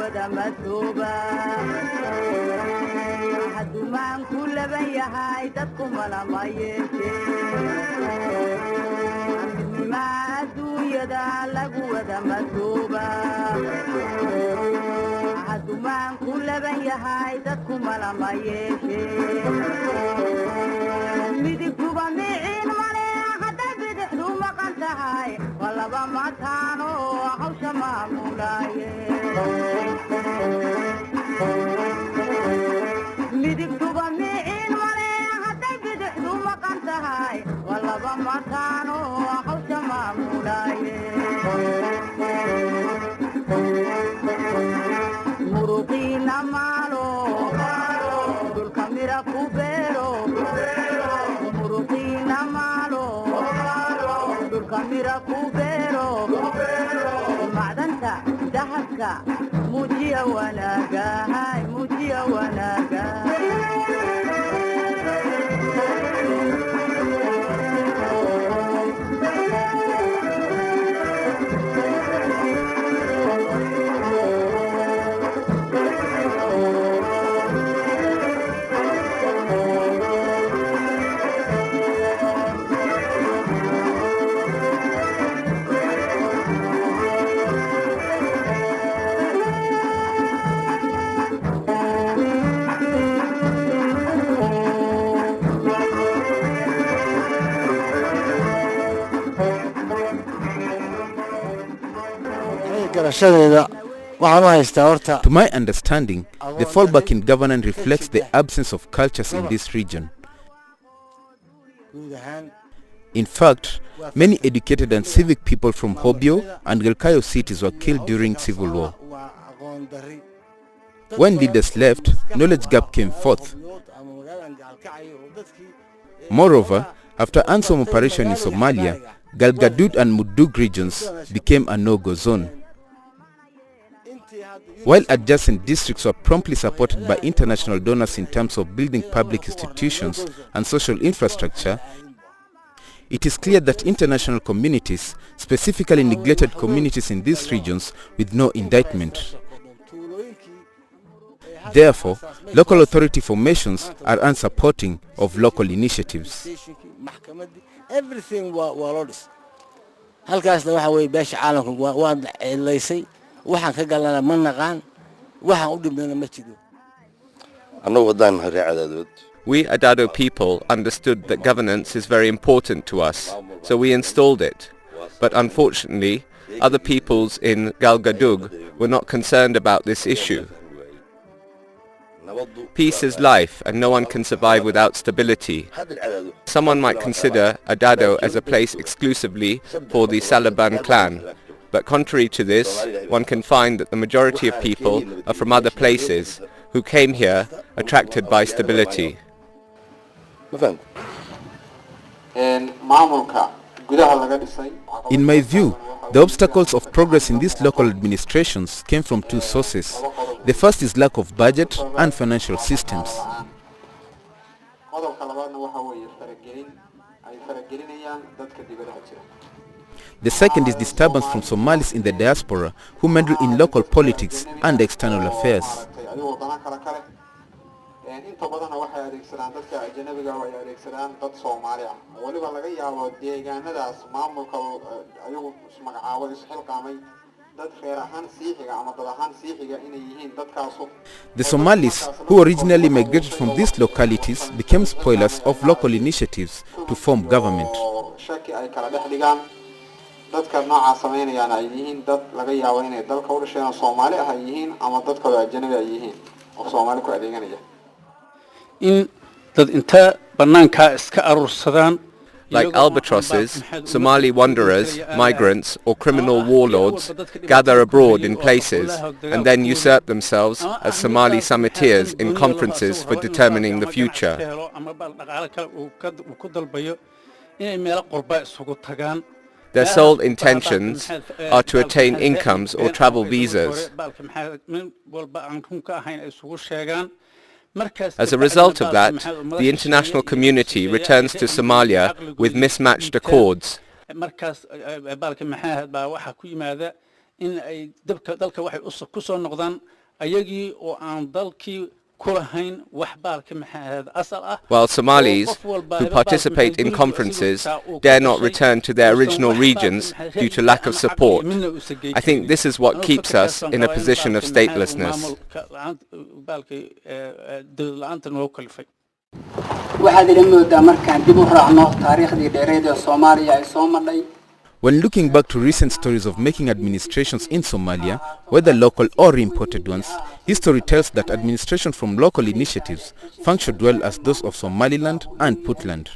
wada madooba hadumaan kulaban yahay dadku malama yeeshee ma adduunyada lagu wada madooba hadumaan kulaban yahay dadku malama yeeshee midigtuba miciin male hadday bidixdu maqan tahay walaba mataano hawsha maamulaaye midigtuba miciin male hadday bidixdu maqan tahay walaba mataano hawsha maamulaaye muruqiina maalo dhulka mira ku beero muruqiina maalo dhulka mira ku beero macdanta dahabka muujiya wanaaga muujiya wanaaga To my understanding, the fallback in governance reflects the absence of cultures in this region. In fact, many educated and civic people from Hobyo and Galkayo cities were killed during civil war. When leaders left, knowledge gap came forth. Moreover, after ANSOM operation in Somalia, Galgaduud and Mudug regions became a no-go zone. While adjacent districts were promptly supported by international donors in terms of building public institutions and social infrastructure, it is clear that international communities specifically neglected communities in these regions with no indictment. Therefore, local authority formations are unsupporting of local initiatives. Everything was halkaasna waxa way beesha caalamku waa ciilaysay waxaan ka galana ma naqaan waxaan u dhibnana ma jiro annagu wadaan reecadadood. We Adado people understood that governance is very important to us, so we installed it. But unfortunately, other peoples in Galgadug were not concerned about this issue. Peace is life, and no one can survive without stability. Someone might consider Adado as a place exclusively for the Salaban clan, but contrary to this, one can find that the majority of people are from other places who came here attracted by stability. In my view, the obstacles of progress in these local administrations came from two sources. The first is lack of budget and financial systems. The second is disturbance from Somalis in the diaspora who meddle in local politics and external affairs. The Somalis who originally migrated from these localities became spoilers of local initiatives to form government. Like albatrosses, Somali wanderers, migrants or criminal warlords gather abroad in places and then usurp themselves as Somali summiteers in conferences for determining the future. Their sole intentions are to attain incomes or travel visas. As a result of that, the international community returns to Somalia with mismatched accords. in ay dalka waxay ku soo noqdaan ayagii oo aan dalkii while Somalis who participate in conferences dare not return to their original regions due to lack of support. I think this is what keeps us in a position of statelessness. When looking back to recent stories of making administrations in Somalia, whether local or imported ones, history tells that administration from local initiatives functioned well as those of Somaliland and Puntland.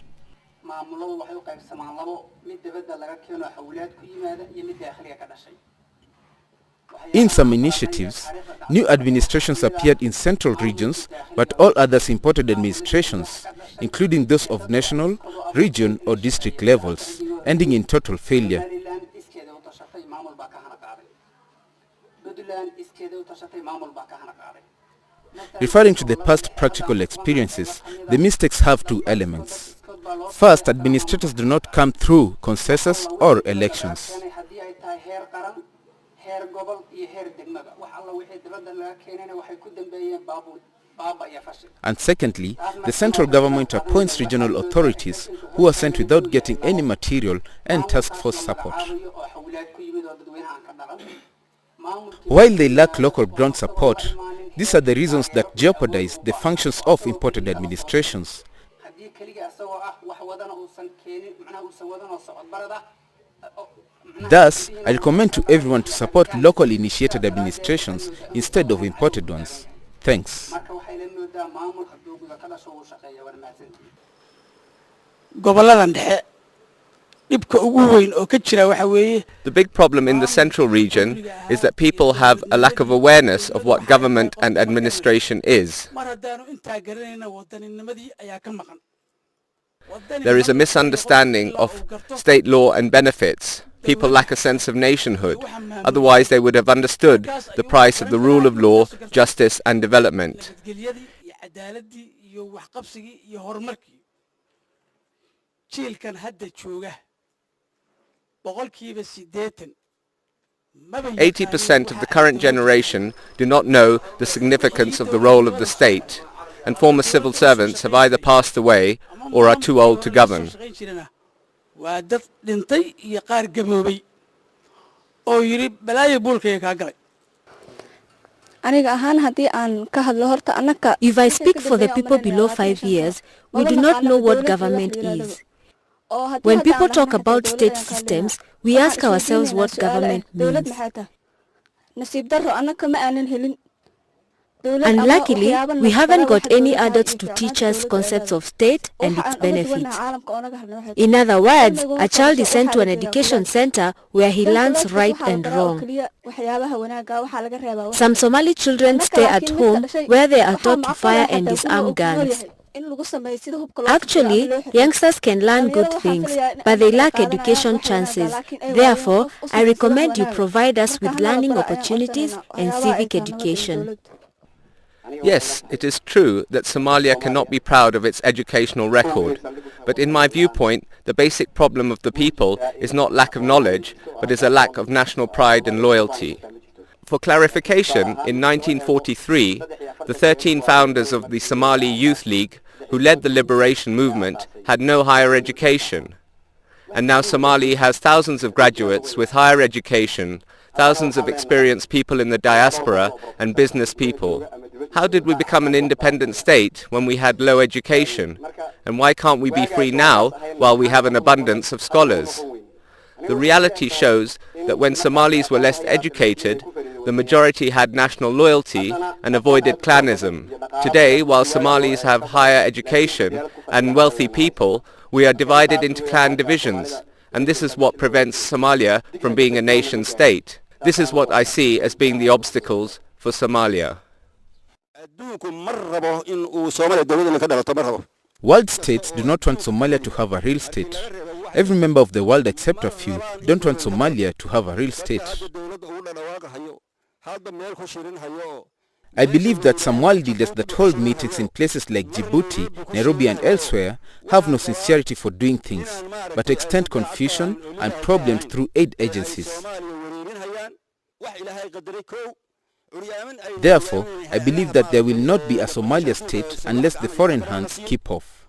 In some initiatives, new administrations appeared in central regions, but all others imported administrations, including those of national, region or district levels, ending in total failure. Referring to the past practical experiences, the mistakes have two elements. First, administrators do not come through consensus or elections. And secondly, the central government appoints regional authorities who are sent without getting any material and task force support. While they lack local ground support, these are the reasons that jeopardize the functions of imported administrations. Thus, I recommend to everyone to support local initiated administrations instead of imported ones. Thanks. The big problem in the central region is that people have a lack of awareness of what government and administration is. There is a misunderstanding of state law and benefits. People lack a sense of nationhood. Otherwise they would have understood the price of the rule of law, justice and development. %80 of the current generation do not know the significance of the role of the state, and former civil servants have either passed away or are too old to govern. If I speak for the people below 5 years, we do not know what government is. When people talk about state systems, we ask ourselves what government means. And luckily, we haven't got any adults to teach us concepts of state and its benefits. In other words, a child is sent to an education center where he learns right and wrong. Some Somali children stay at home where they are taught to fire and disarm guns. Actually, youngsters can learn good things, but they lack education chances. Therefore, I recommend you provide us with learning opportunities and civic education. Yes, it is true that Somalia cannot be proud of its educational record, but in my viewpoint, the basic problem of the people is not lack of knowledge, but is a lack of national pride and loyalty. For clarification, in 1943, the 13 founders of the Somali Youth League, who led the liberation movement, had no higher education. And now Somali has thousands of graduates with higher education, thousands of experienced people in the diaspora and business people. How did we become an independent state when we had low education? And why can't we be free now while we have an abundance of scholars? The reality shows that when Somalis were less educated, the majority had national loyalty and avoided clanism. Today, while Somalis have higher education and wealthy people, we are divided into clan divisions. And this is what prevents Somalia from being a nation state. This is what I see as being the obstacles for Somalia. World states do not want Somalia to have a real state. Every member of the world except a few don't want Somalia to have a real state. I believe that some world leaders that hold meetings in places like Djibouti, Nairobi and elsewhere have no sincerity for doing things, but extend confusion and problems through aid agencies. Therefore, I believe that there will not be a Somalia state unless the foreign hands keep off.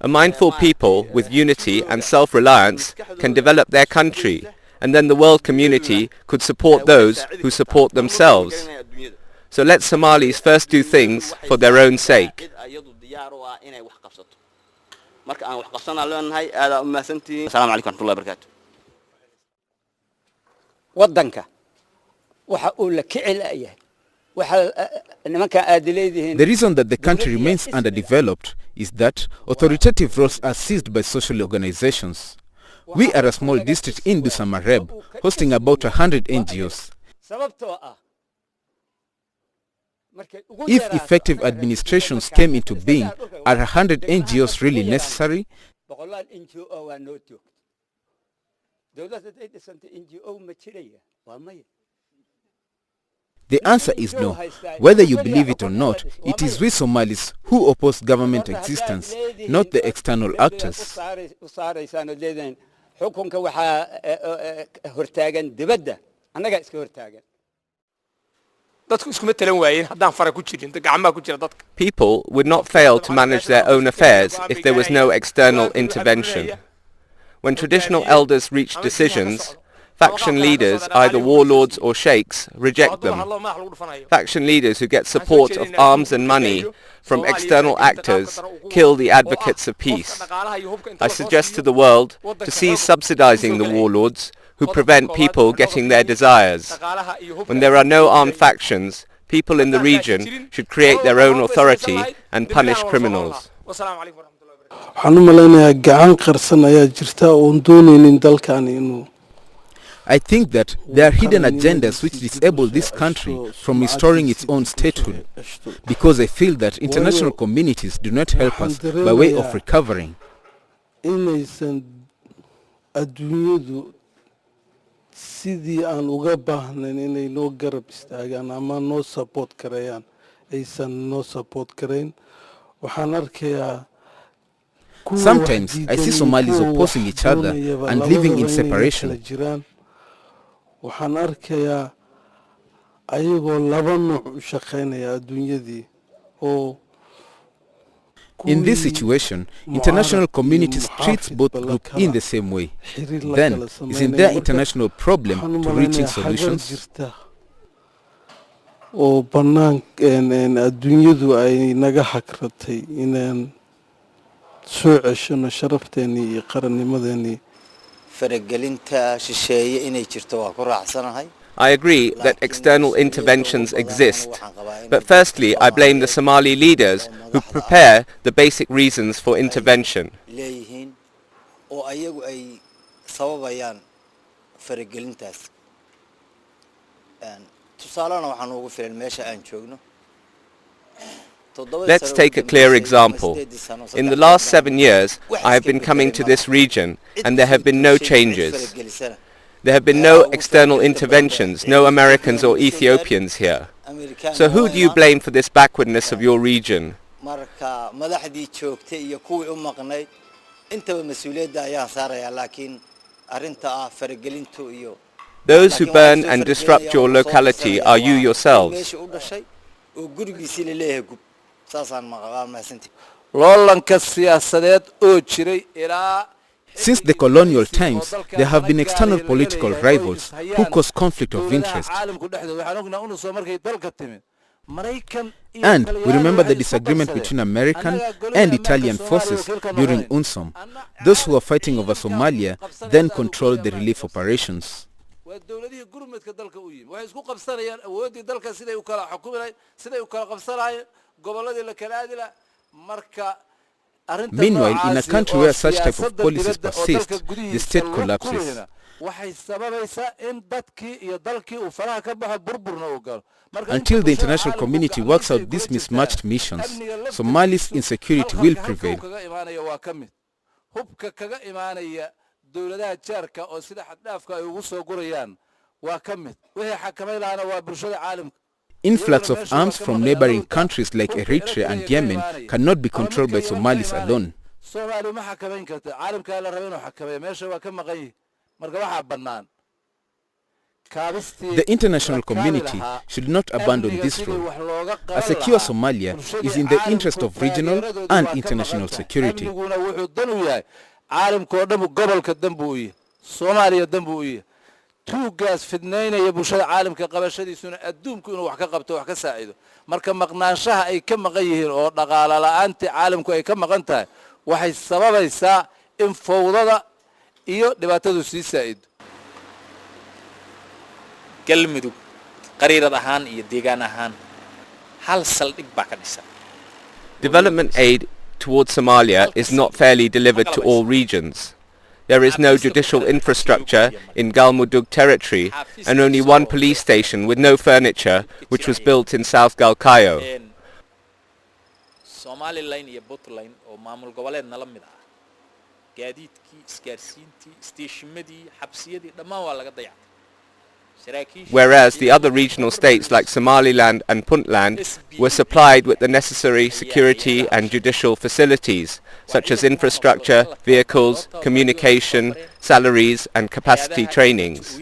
A mindful people with unity and self-reliance can develop their country, and then the world community could support those who support themselves. So let Somalis first do things for their own sake. waddanka waxa uu la kicilaya waxa nimanka aadileedihiin. The reason that the country remains underdeveloped is that authoritative roles are seized by social organizations. We are a small district in Dusamareb, hosting about 100 NGOs. sababtoo ah If effective administrations came into being, are 100 NGOs really necessary? boqolaal NGO waa noo joogto dawladda ay dhisantay NGO ma jiraya waa maya. The answer is no. Whether you believe it or not, it is we Somalis who oppose government existence, not the external actors. xukunka waxaa hortaagan dibadda annaga iska hortaagan. People would not fail to manage their own affairs if there was no external intervention. When traditional elders reach decisions, faction leaders, either warlords or sheikhs, reject them. Faction leaders who get support of arms and money from external actors kill the advocates of peace. I suggest to the world to cease subsidizing the warlords who prevent people getting their desires. When there are no armed factions, people in the region should create their own authority and punish criminals. waxaan u malaynayaa gacan qarsan ayaa jirta oon doonaynin dalkani inuu I think that there are hidden agendas which disable this country from restoring its own statehood, because I feel that international communities do not help us by way of recovering. inaysan adduunyadu sidii aan uga baahnayn inay noo garab istaagaan ama noo support karayaan aysan noo support karayn. waxaan arkayaa Sometimes I see Somalis opposing each other and living in separation. waxaan arkayaa ayagoo laba nooc u shaqaynaya adduunyadii oo In this situation, international communities treats both groups in the same way. Then, isn't there international problem to reaching solutions? oo adduunyadu ay naga hakratay inaan soo ceshano sharafteennii iyo qarannimadeennii. faragelinta shisheeye inay jirto waa ku raacsanahay. I agree that external interventions exist, but firstly I blame the Somali leaders who prepare the basic reasons for intervention. leeyihiin oo ayagu ay sababayaan faragelintaas. tusaalana waxaan ugu filan meesha aan joogno. Let's take a clear example. In the last 7 years, I have been coming to this region and there have been no changes. There have been no external interventions, no Americans or Ethiopians here. So who do you blame for this backwardness of your region? Those who burn and disrupt your locality are you yourselves. Since the colonial times, there have been external political rivals who cause conflict of interest. And we remember the disagreement between American and Italian forces during UNSOM. Those who were fighting over Somalia then controlled the relief operations. Meanwhile, in a country where such type of policies persist, the state collapses. Until the international community works out these mismatched missions, Somali's insecurity will prevail. Influx of arms from neighboring countries like Eritrea and Yemen cannot be controlled by Somalis alone. The international community should not abandon this role. A secure Somalia is in the interest of regional and international security. tuugaas fidnaynaya bulshada caalamka qabashadiisuna adduunku inuu wax ka qabto wax ka saacido marka maqnaanshaha ay ka maqan yihiin oo dhaqaale la'aanta caalamku ay ka maqan tahay waxay sababaysaa in fowdada iyo dhibaatadu sii saacido galmudug qariirad ahaan iyo deegaan ahaan hal saldhig baa ka dhisan. Development aid towards Somalia is not fairly delivered to all regions. There is no judicial infrastructure in Galmudug territory and only one police station with no furniture, which was built in South Galkayo. Somaliland iyo Puntland oo maamul goboleedna la mid ah gaadiidkii isgaarsiintii stationadii xabsiyadii dhammaan waa laga dayacay. Whereas the other regional states like Somaliland and Puntland were supplied with the necessary security and judicial facilities, such as infrastructure, vehicles, communication, salaries and capacity trainings.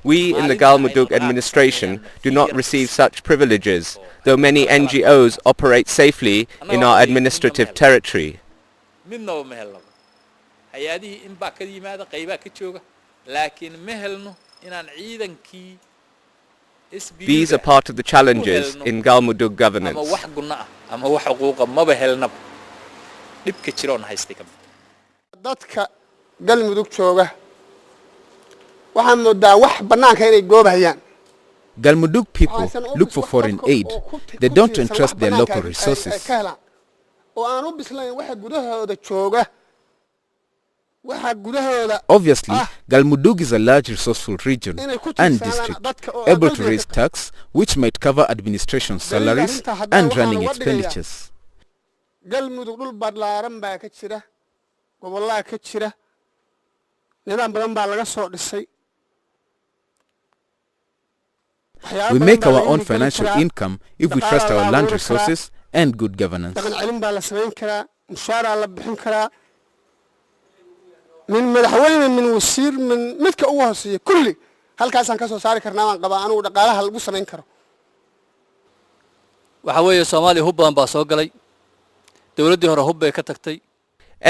We in the Galmudug administration do not receive such privileges, though many NGOs operate safely in our administrative territory. These are part of the challenges in Galmudug governance. dadka Galmudug jooga waxaan moodaa wax banaanka inay goobahayaan. Galmudug people look for foreign aid. They don't entrust their local resources. Obviously, Galmudug is a large resourceful region and district, able to raise tax, which might cover administration salaries and running expenditures. Galmudug dhul badlaaran baa ka jira, gobolada ka jira, nidaam badan baa laga soo dhisay. We make our own financial income if we trust our land resources and good governance. من مدحوين من وزير من مدك ugu hooseeyo kulli halkaas aan ka soo saari karnaa aan qaba anigu dhaqaalaha lagu sameyn karo. waxa weeye Soomaaliya hub badan baa soo galay dawladdii hore hub bay ka tagtay.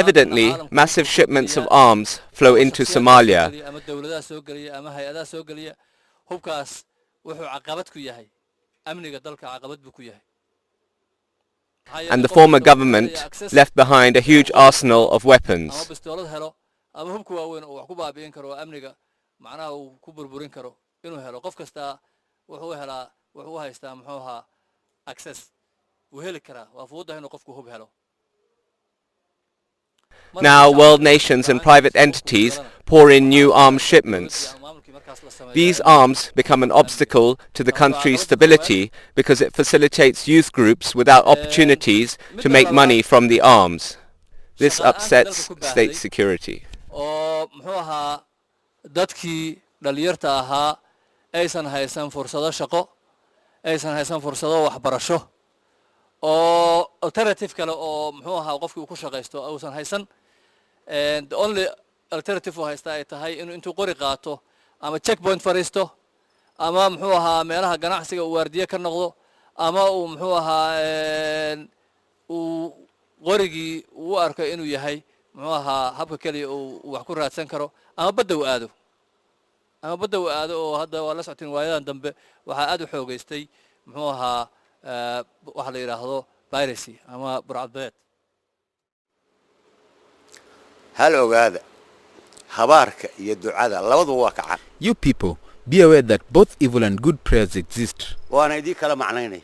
Evidently, massive shipments of arms flow into Somalia. ama dawladaha soo galaya ama hay'adaha soo galaya hubkaas wuxuu caqabad ku yahay amniga dalka caqabad buu ku yahay. And the former government left behind a huge arsenal of weapons. ama hubku waaweyn oo wax ku baabi'in karo amniga macnaha uu ku burburin karo inuu helo qof kasta wuxuu haystaa muxuu ahaa access uu heli karaa waa fuudahay inuu qofku hub helo. Now world nations and private entities pour in new arms shipments. These arms become an obstacle to the country's stability because it facilitates youth groups without opportunities to make money from the arms. This upsets state security. oo muxuu ahaa dadkii dhalinyarta ahaa aysan haysan fursado shaqo aysan haysan fursado waxbarasho oo alternative kale oo muxuu ahaa qofkii uu ku shaqeysto aysan haysan and the only alternative uu haysta ay tahay inuu qori qaato ama checkpoint fariisto ama muxuu ahaa meelaha ganacsiga uu waardiye ka noqdo ama uu muxuu ahaa uu qorigii uu arko inuu yahay muxuu ahaa habka kaliya uu wax ku raadsan karo ama badda uu aado oo hadda waa la socotiin waayadan dambe waxaa aad u xoogaystay muxuu ahaa waxa la yiraahdo piracy ama burcadbeed. hal ogaada habaarka iyo ducada labaduba waa kacan. You people, be aware that both evil and good prayers exist. waana idii kala macnaynay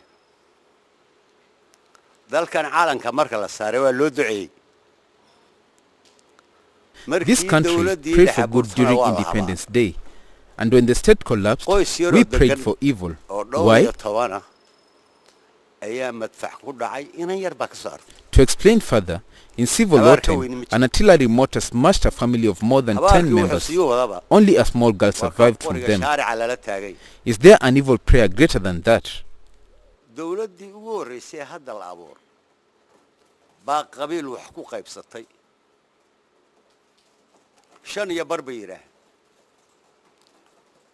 dalkan caalanka marka la saaray waa loo duceeyay. This country prayed for good during Independence Day, and when the state collapsed, we prayed for evil. Why? To explain further, in civil war time, an artillery mortar smashed a family of more than 10 members. Only a small girl survived from them. Is there an evil prayer greater than that?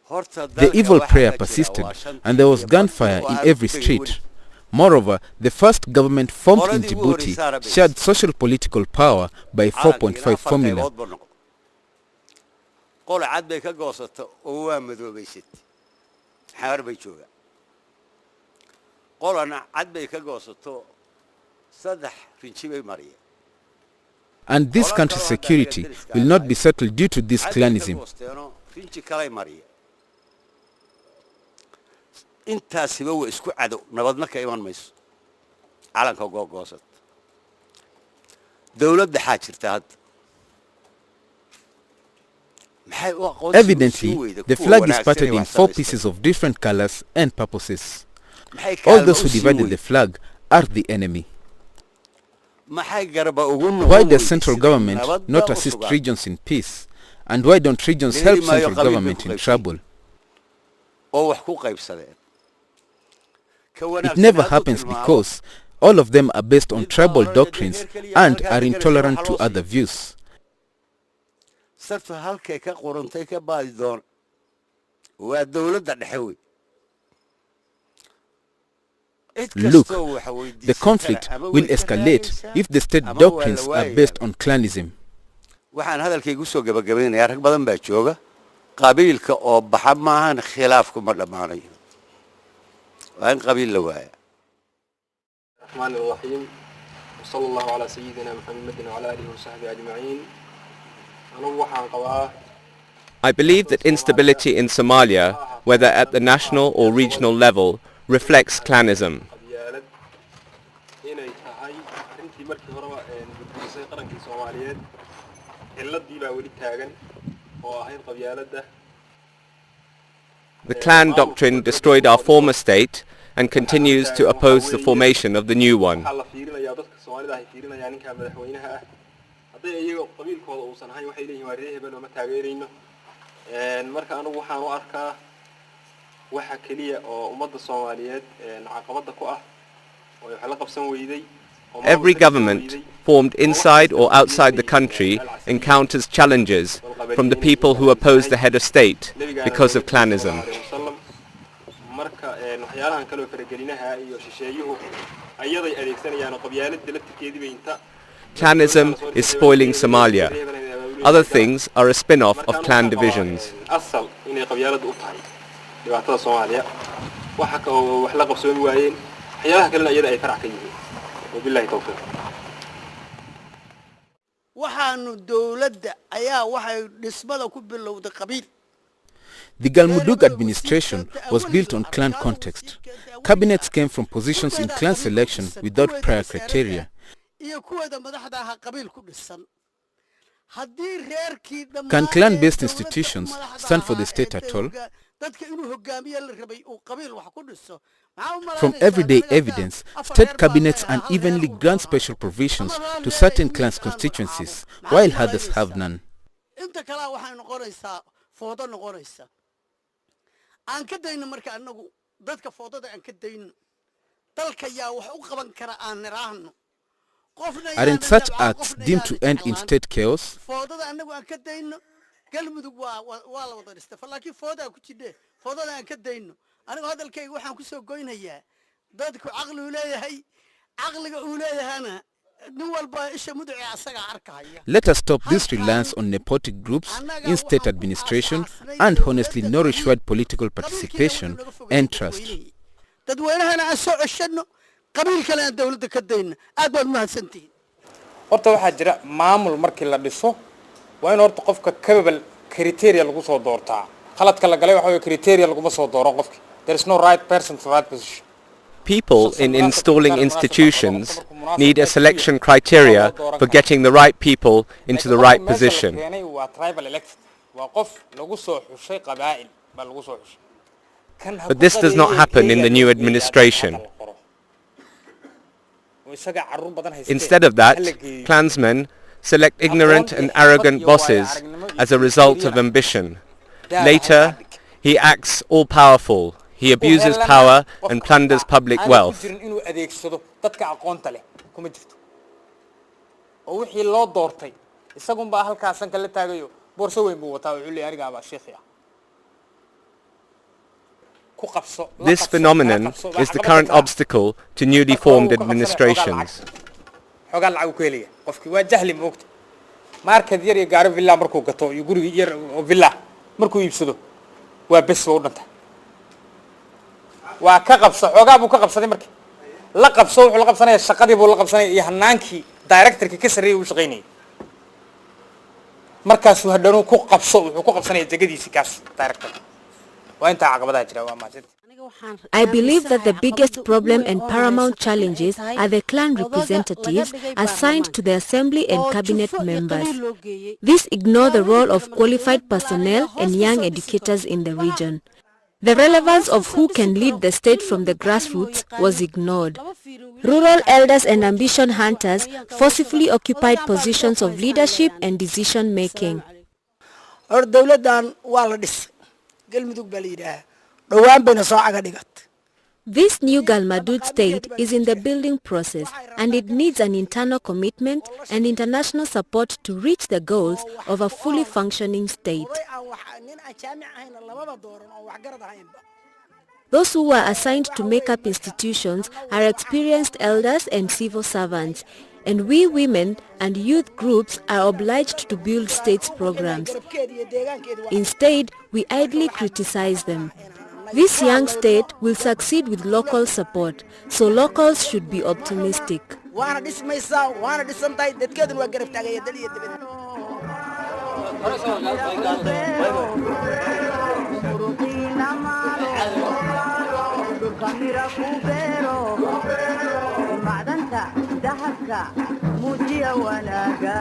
The evil prayer persisted, and there was gunfire in every street. Moreover, the first government formed in Djibouti shared social political power by 4.5 formula. And this country's security will not be settled due to this clanism. intaasiba way isku cadow nabadna ka iman mayso calanka googosad dawladda xaajirta had Evidently, the flag is parted in 4 pieces of different colors and purposes. All those who divided the flag are the enemy. Why does central government not assist regions in peace? And why don't regions help central government in trouble? It never happens because all of them are based on tribal doctrines and are intolerant to other views. Look, the conflict will escalate if the state doctrines are based on clanism. waxaan hadalkaygu soo gabagabeynayaa rag badan baa jooga qabiilka oo baxa maahan khilaafku ma dhamaanayo waa in qabiil la waaya الرحمن الرحيم وصلى الله على سيدنا محمد وعلى آله وصحبه أجمعين أنا waxaan qabaa I believe that instability in Somalia, whether at the national or regional level, reflects clanism. The clan doctrine destroyed our former state and continues to oppose the formation of the new one. marka anigu waxaan u arkaa waxa kaliya oo ummadda Soomaaliyeed caqabada ku ah oo wax la qabsan weeyday. Every government formed inside or outside the country encounters challenges from the people who oppose the head of state because of clanism. marka waxyaalahan kale oo faragelinaha iyo shisheeyuhu ayaday adeegsanayaan qabyaaladda laftirkeedii inta Clanism is spoiling Somalia. Other things are a spin-off of clan divisions. The Galmudug administration was built on clan context. Cabinets came from positions in clan selection without prior criteria. Can clan-based institutions stand for the state at all? From everyday evidence, state cabinets unevenly grant special provisions to certain clans' constituencies, while others have none. Aren't such acts deemed to end in state chaos? Let us stop this reliance on nepotic groups in state administration and honestly nourish wide political participation and trust. horta waxa jira maamul markii la dhiso waa in horta qofka capable criteria lagu soo doortaa khaladka la galay waxa weey criteria lagu soo dooro qofki there is no right person for that position. People in installing institutions need a selection criteria for getting the right people into the right position. But this does not happen in the new administration. Instead of that, clansmen select ignorant and arrogant bosses as a result of ambition. Later, he acts all-powerful. He abuses power and plunders public wealth. This phenomenon is the current obstacle to newly formed administrations. waa ka qabso xogaa buu ka qabsaday markii la qabso wuxuu la qabsanaya shaqadii buu la qabsanaya iyo hanaankii directorka ka sareeyay uu shaqeynayay markaas uu hadhow ku qabso wuxuu ku qabsanaya jagadiisa kaas director waa inta caqabadaha jira waa maasad I believe that the biggest problem and paramount challenges are the clan representatives assigned to the assembly and cabinet members. These ignore the role of qualified personnel and young educators in the region. The relevance of who can lead the state from the grassroots was ignored. Rural elders and ambition hunters forcibly occupied positions of leadership and decision making. This new Galmudug state is in the building process, and it needs an internal commitment and international support to reach the goals of a fully functioning state. Those who were assigned to make up institutions are experienced elders and civil servants, and we women and youth groups are obliged to build states programs. Instead, we idly criticize them. This young state will succeed with local support, so locals should be optimistic. macdanta dahabka muujiya wanaaga